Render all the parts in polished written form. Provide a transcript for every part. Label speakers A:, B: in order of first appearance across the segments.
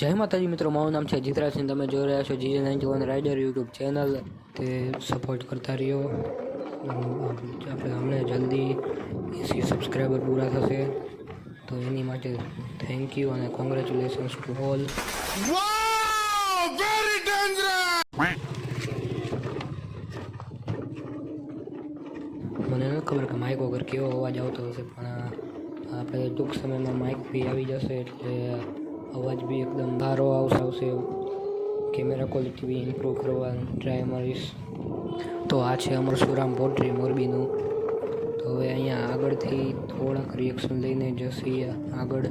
A: જય માતાજી મિત્રો, મારું નામ છે જીતરાજ સિંહ. તમે જોઈ રહ્યા છો GJ91 રાઇડર યુટ્યુબ ચેનલ. તે સપોર્ટ કરતા રહ્યો. આપણે હમણાં જલ્દી 80 સબસ્ક્રાઈબર પૂરા થશે, તો એની માટે થેન્ક યુ અને congratulations to all.
B: Very dangerous.
A: મને નથી ખબર કે માઇક વગર કેવો અવાજ આવતો હશે, પણ આપણે ટૂંક સમયમાં માઇક બી આવી જશે, એટલે અવાજ બી એકદમ સારો આવશે. કેમેરા ક્વોલિટી બી ઇમ્પ્રૂવ કરવાની ટ્રાય મારીશ. તો આ છે અમર સુરામ પોટ્રી મોરબીનું. તો હવે અહીંયા આગળથી થોડાક રિએક્શન લઈને જશે આગળ.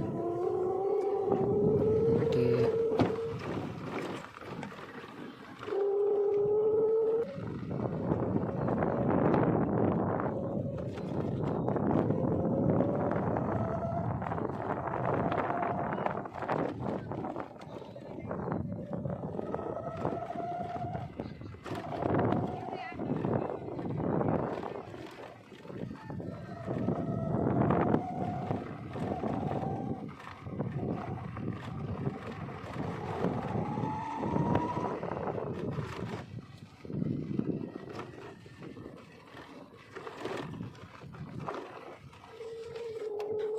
A: કે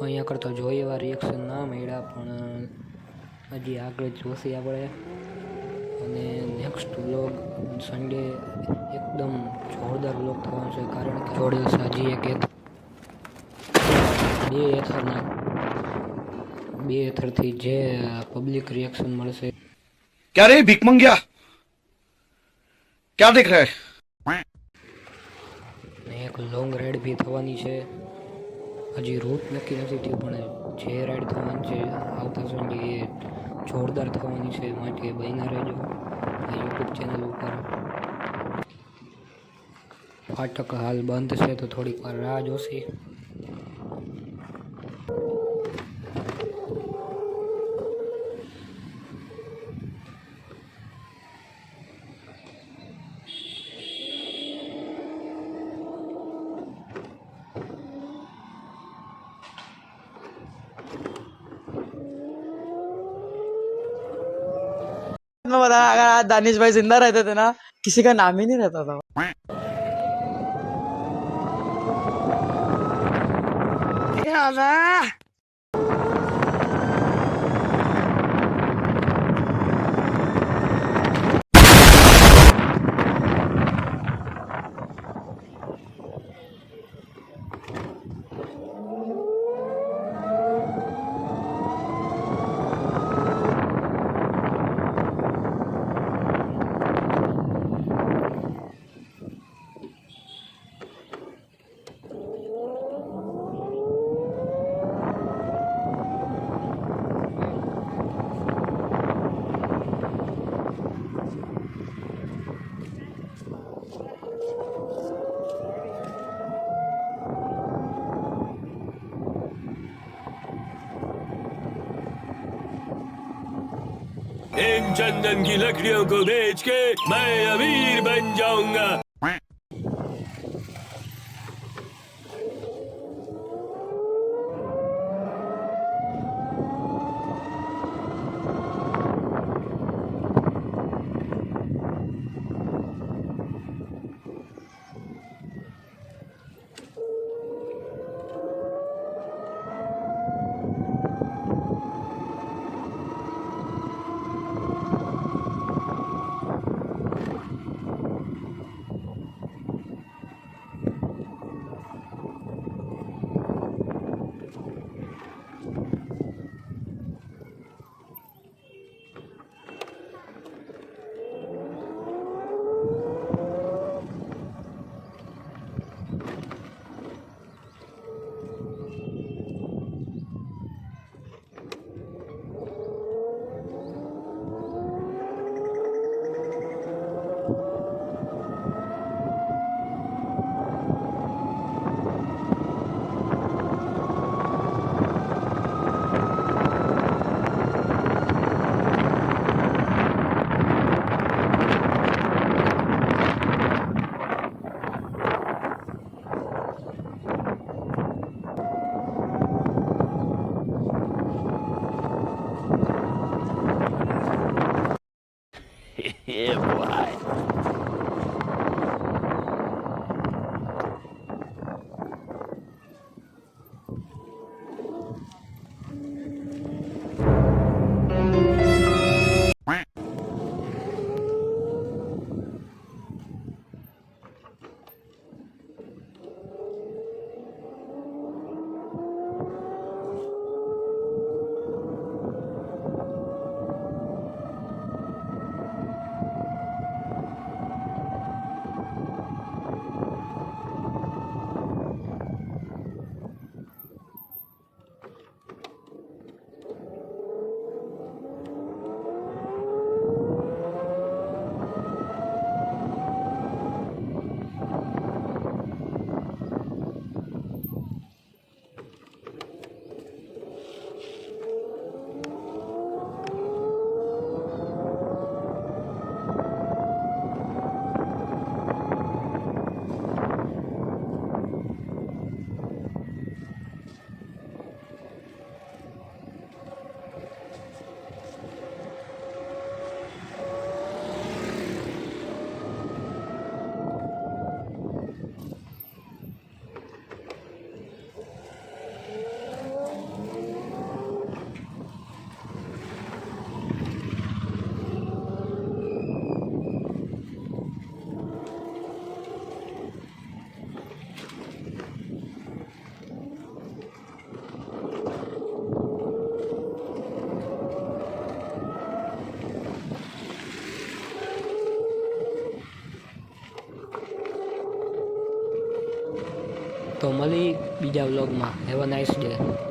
A: અહીંયા કરતા જોઈએ એવા રિએક્શન ના મળ્યા, પણ હજી આગળ જોશી આપણે. અને નેક્સ્ટ વ્લોગ સન્ડે એકદમ જોરદાર વ્લોગ થવાનો છે, કારણ કે જોડે સાજી બે એથરથી જે પબ્લિક રિએક્શન મળશે.
B: क्या रे भीख मंगिया, क्या देख रहा है?
A: ને એક લોંગ રાઈડ બી થવાની છે. હજી રૂટ નક્કી નથી થયું, પણ જે રાઈડ થવાની છે આવતા સન્ડે એ જોરદાર થવાની છે, માટે બન્યા રહેજો આ યુટ્યુબ ચેનલ ઉપર. ફાટક હાલ બંધ છે, તો થોડીક વાર રાહ જોશી.
C: मैं बता, अगर आज दानिश भाई जिंदा रहते थे ना, किसी का नाम ही नहीं रहता था।
D: इन चंदन की लकड़ियों को बेच के मैं अमीर बन जाऊंगा।
A: તો મળી બીજા વ્લોગમાં. Have a nice day.